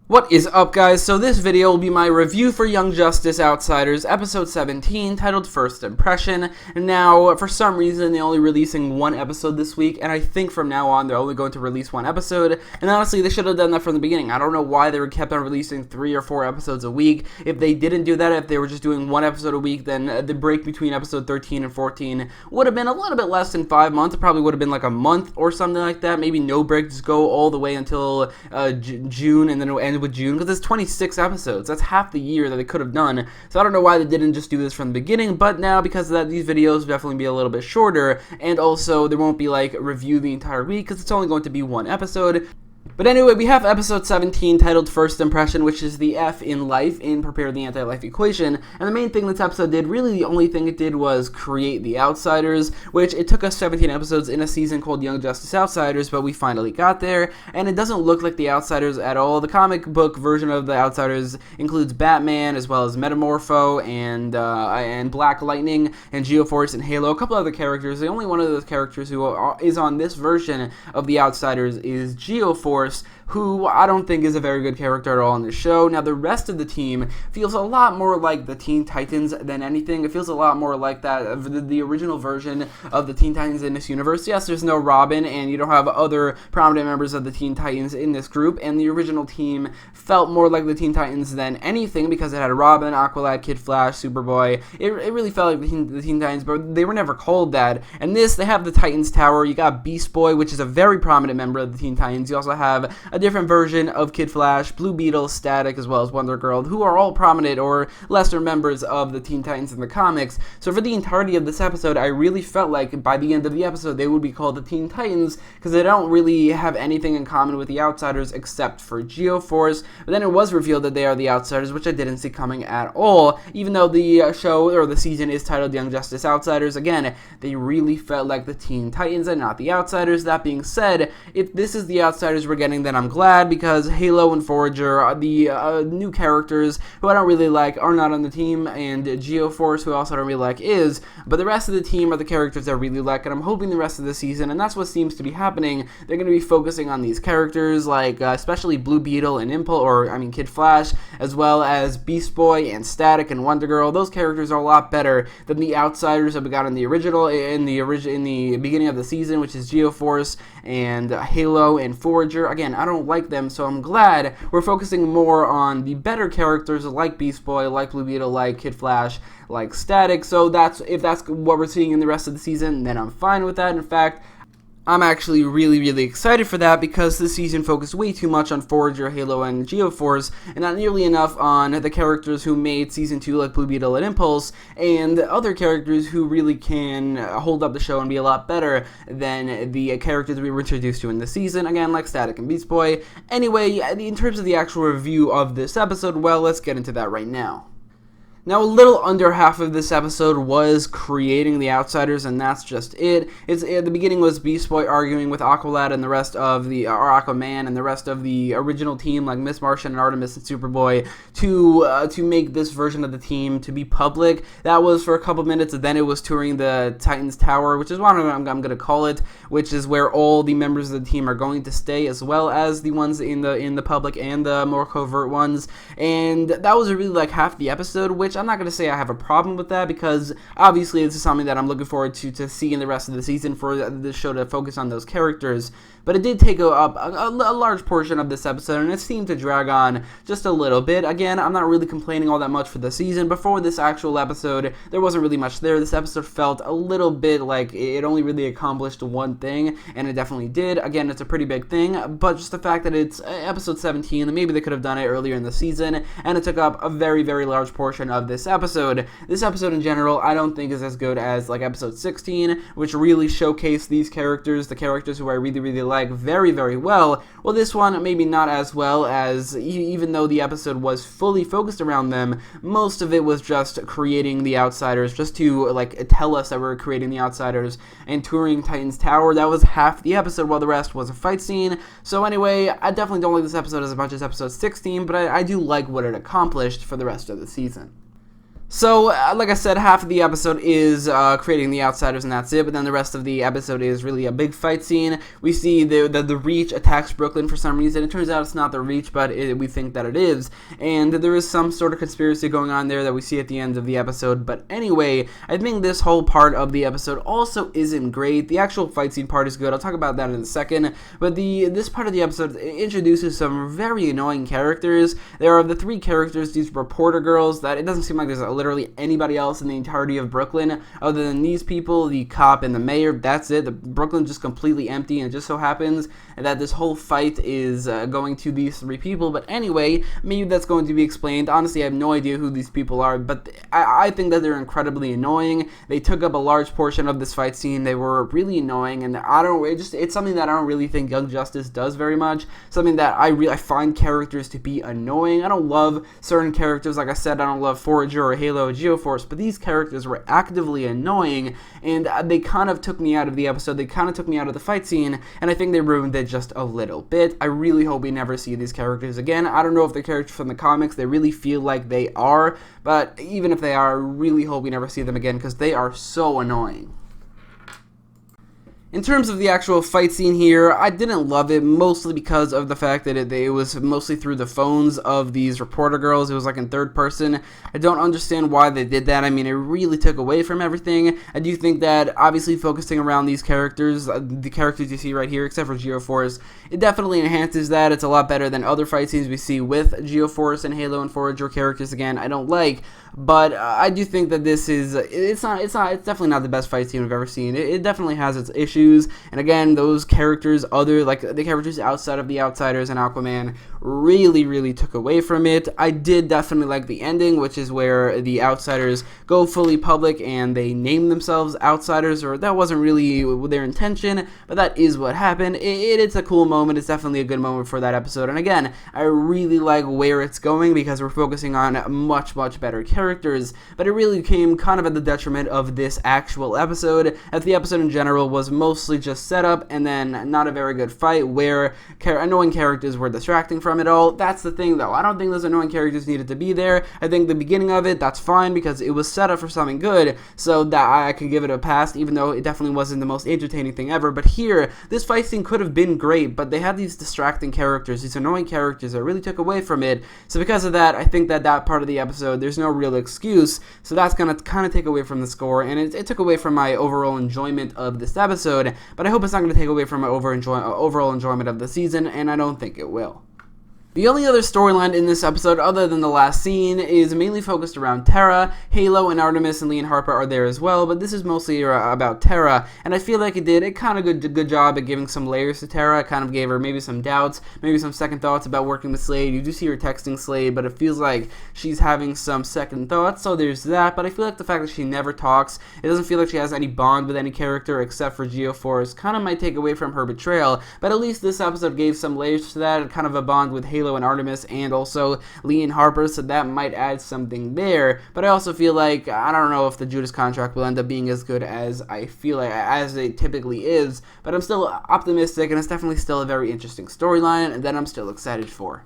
What is up, guys? So this video will be my review for Young Justice Outsiders episode 17 titled First Impression. Now, for some reason, they're only releasing one episode this week, and I think from now on they're only going to release one episode, and honestly, they should have done that from the beginning. I don't know why they were kept on releasing 3 or 4 episodes a week. If they didn't do that, if they were just doing one episode a week, then the break between episode 13 and 14 would have been a little bit less than 5 months. It probably would have been like a month or something like that. Maybe no break, just go all the way until June, and then it'll end with June, because it's 26 episodes. That's half the year that they could have done. So I don't know why they didn't just do this from the beginning, but now because of that, these videos will definitely be a little bit shorter, and also there won't be like review the entire week because it's only going to be one episode. But anyway, we have episode 17 titled First Impression, which is the F in life, in Prepare the Anti-Life Equation, and the main thing this episode did, really the only thing it did, was create the Outsiders, which it took us 17 episodes in a season called Young Justice Outsiders, but we finally got there, and it doesn't look like the Outsiders at all. The comic book version of the Outsiders includes Batman, as well as Metamorpho, and Black Lightning, and Geoforce, and Halo, a couple other characters. The only one of those characters who is on this version of the Outsiders is Geoforce, who I don't think is a very good character at all in the show. Now, the rest of the team feels a lot more like the Teen Titans than anything. It feels a lot more like that of the original version of the Teen Titans in this universe. Yes, there's no Robin, and you don't have other prominent members of the Teen Titans in this group, and the original team felt more like the Teen Titans than anything because it had Robin, Aqualad, Kid Flash, Superboy. It really felt like the Teen Titans, but they were never called that. And this, they have the Titans Tower. You got Beast Boy, which is a very prominent member of the Teen Titans. You also have a different version of Kid Flash, Blue Beetle, Static, as well as Wonder Girl, who are all prominent or lesser members of the Teen Titans in the comics. So for the entirety of this episode, I really felt like by the end of the episode, they would be called the Teen Titans, because they don't really have anything in common with the Outsiders except for Geoforce. But then it was revealed that they are the Outsiders, which I didn't see coming at all. Even though the show, or the season, is titled Young Justice Outsiders, again, they really felt like the Teen Titans and not the Outsiders. That being said, if this is the Outsiders we're getting, then I'm glad, because Halo and Forager are the new characters who I don't really like are not on the team, and Geoforce, who I also don't really like, is. But the rest of the team are the characters I really like, and I'm hoping the rest of the season, and that's what seems to be happening, they're going to be focusing on these characters, like especially Blue Beetle and Kid Flash, as well as Beast Boy and Static and Wonder Girl. Those characters are a lot better than the Outsiders that we got in the beginning of the season, which is Geoforce and Halo and Forager. Again, I don't like them, so I'm glad we're focusing more on the better characters like Beast Boy, like Blue Beetle, like Kid Flash, like Static. So if that's what we're seeing in the rest of the season, then I'm fine with that. In fact, I'm actually really excited for that, because this season focused way too much on Forager, Halo, and Geoforce, and not nearly enough on the characters who made Season 2, like Blue Beetle and Impulse, and other characters who really can hold up the show and be a lot better than the characters we were introduced to in the season, again, like Static and Beast Boy. Anyway, in terms of the actual review of this episode, well, let's get into that right now. Now, a little under half of this episode was creating the Outsiders, and that's just it. At the beginning was Beast Boy arguing with Aqualad and the rest of the, or Aquaman and the rest of the original team, like Miss Martian and Artemis and Superboy, to make this version of the team to be public. That was for a couple minutes, and then it was touring the Titans Tower, which is what I'm going to call it, which is where all the members of the team are going to stay, as well as the ones in the public and the more covert ones. And that was really like half the episode, which I'm not going to say I have a problem with that, because obviously this is something that I'm looking forward to see in the rest of the season, for the show to focus on those characters. But it did take up a large portion of this episode, and it seemed to drag on just a little bit. Again, I'm not really complaining all that much for the season. Before this actual episode, there wasn't really much there. This episode felt a little bit like it only really accomplished one thing, and it definitely did. Again, it's a pretty big thing, but just the fact that it's episode 17, and maybe they could have done it earlier in the season, and it took up a very large portion of this episode. This episode in general, I don't think is as good as like episode 16, which really showcased these characters, the characters who I really like very well. Well, this one maybe not as well, as even though the episode was fully focused around them, most of it was just creating the Outsiders, just to like tell us that we're creating the Outsiders, and touring Titans Tower. That was half the episode, while the rest was a fight scene. So anyway, I definitely don't like this episode as much as episode 16, but I do like what it accomplished for the rest of the season. So, like I said, half of the episode is creating the Outsiders, and that's it. But then the rest of the episode is really a big fight scene. We see the Reach attacks Brooklyn for some reason. It turns out it's not the Reach, but we think that it is. And there is some sort of conspiracy going on there that we see at the end of the episode. But anyway, I think this whole part of the episode also isn't great. The actual fight scene part is good. I'll talk about that in a second. But this part of the episode introduces some very annoying characters. There are the three characters, these reporter girls, that it doesn't seem like there's literally anybody else in the entirety of Brooklyn other than these people, the cop and the mayor. That's it. Brooklyn's just completely empty, and it just so happens that this whole fight is going to these three people. But anyway, maybe that's going to be explained. Honestly, I have no idea who these people are, but I think that they're incredibly annoying. They took up a large portion of this fight scene. They were really annoying, and it's something that I don't really think Young Justice does very much. Something that I find characters to be annoying. I don't love certain characters. Like I said, I don't love Forager or Halo or Geoforce, but these characters were actively annoying, and they kind of took me out of the episode. They kind of took me out of the fight scene, and I think they ruined it just a little bit. I really hope we never see these characters again. I don't know if they're characters from the comics. They really feel like they are, but even if they are, I really hope we never see them again because they are so annoying. In terms of the actual fight scene here, I didn't love it, mostly because of the fact that it was mostly through the phones of these reporter girls. It was like in third person. I don't understand why they did that. I mean, it really took away from everything. I do think that, obviously, focusing around these characters, the characters you see right here, except for Geoforce, it definitely enhances that. It's a lot better than other fight scenes we see with Geoforce and Halo and Forager characters, again, I don't like. But I do think that this is, it's definitely not the best fight scene we've ever seen. It definitely has its issues, and again, those characters, like the characters outside of the Outsiders and Aquaman, really took away from it. I did definitely like the ending, which is where the Outsiders go fully public and they name themselves Outsiders, or that wasn't really their intention, but that is what happened. It's a cool moment. It's definitely a good moment for that episode, and again, I really like where it's going because we're focusing on much better characters, but it really came kind of at the detriment of this actual episode, as the episode in general was mostly just setup and then not a very good fight where annoying characters were distracting from it all. That's the thing, though. I don't think those annoying characters needed to be there. I think the beginning of it, that's fine because it was set up for something good, so that I could give it a pass, even though it definitely wasn't the most entertaining thing ever. But here, this fight scene could have been great, but they had these distracting characters, these annoying characters that really took away from it. So because of that, I think that part of the episode, there's no real excuse, so that's going to kind of take away from the score, and it took away from my overall enjoyment of this episode, but I hope it's not going to take away from my overall enjoyment of the season, and I don't think it will. The only other storyline in this episode, other than the last scene, is mainly focused around Tara. Halo and Artemis and Lee and Harper are there as well, but this is mostly about Tara, and I feel like it kind of did a good job at giving some layers to Tara. It kind of gave her maybe some doubts, maybe some second thoughts about working with Slade. You do see her texting Slade, but it feels like she's having some second thoughts, so there's that. But I feel like the fact that she never talks, it doesn't feel like she has any bond with any character except for Geoforce, kind of might take away from her betrayal, but at least this episode gave some layers to that, kind of a bond with Halo and Artemis and also Lee and Harper, so that might add something there. But I also feel like, I don't know if the Judas contract will end up being as good as I feel like as it typically is, but I'm still optimistic, and it's definitely still a very interesting storyline that I'm still excited for.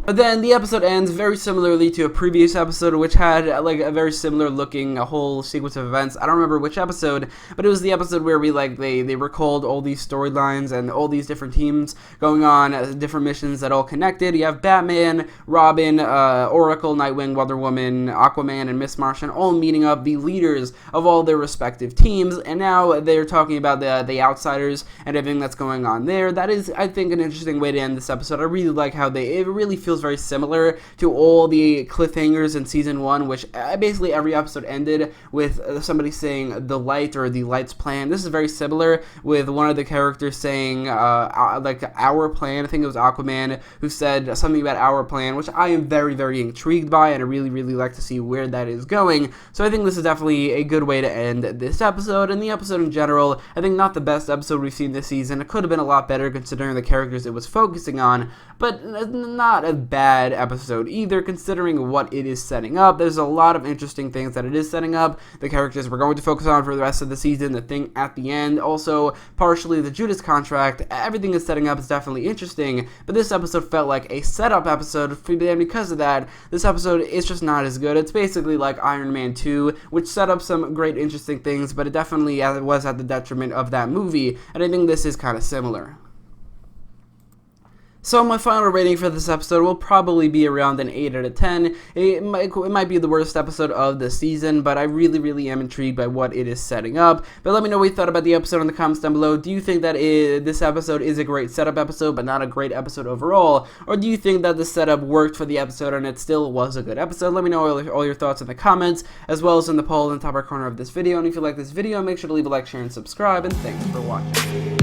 But then the episode ends very similarly to a previous episode, which had like a very similar looking whole sequence of events. I don't remember which episode, but it was the episode where they recalled all these storylines and all these different teams going on different missions that all connected. You have Batman, Robin, Oracle, Nightwing, Wonder Woman, Aquaman, and Miss Martian all meeting up, the leaders of all their respective teams, and now they're talking about the Outsiders and everything that's going on there. That is, I think, an interesting way to end this episode. I really like how it really feels very similar to all the cliffhangers in season 1, which basically every episode ended with somebody saying the light or the light's plan. This is very similar, with one of the characters saying like our plan. I think it was Aquaman who said something about our plan, which I am very intrigued by, and I really like to see where that is going. So I think this is definitely a good way to end this episode, and the episode in general. I think not the best episode we've seen this season. It could have been a lot better considering the characters it was focusing on, but not a bad episode either, considering what it is setting up. There's a lot of interesting things that it is setting up. The characters we're going to focus on for the rest of the season, the thing at the end, also partially the Judas contract. Everything is setting up is definitely interesting, but this episode felt like a setup episode, and because of that, this episode is just not as good. It's basically like Iron Man 2, which set up some great interesting things, but it definitely was at the detriment of that movie, and I think this is kind of similar. So my final rating for this episode will probably be around an 8 out of 10. It might be the worst episode of the season, but I really am intrigued by what it is setting up. But let me know what you thought about the episode in the comments down below. Do you think that this episode is a great setup episode, but not a great episode overall? Or do you think that the setup worked for the episode and it still was a good episode? Let me know all your thoughts in the comments, as well as in the poll in the top right corner of this video. And if you like this video, make sure to leave a like, share, and subscribe. And thanks for watching.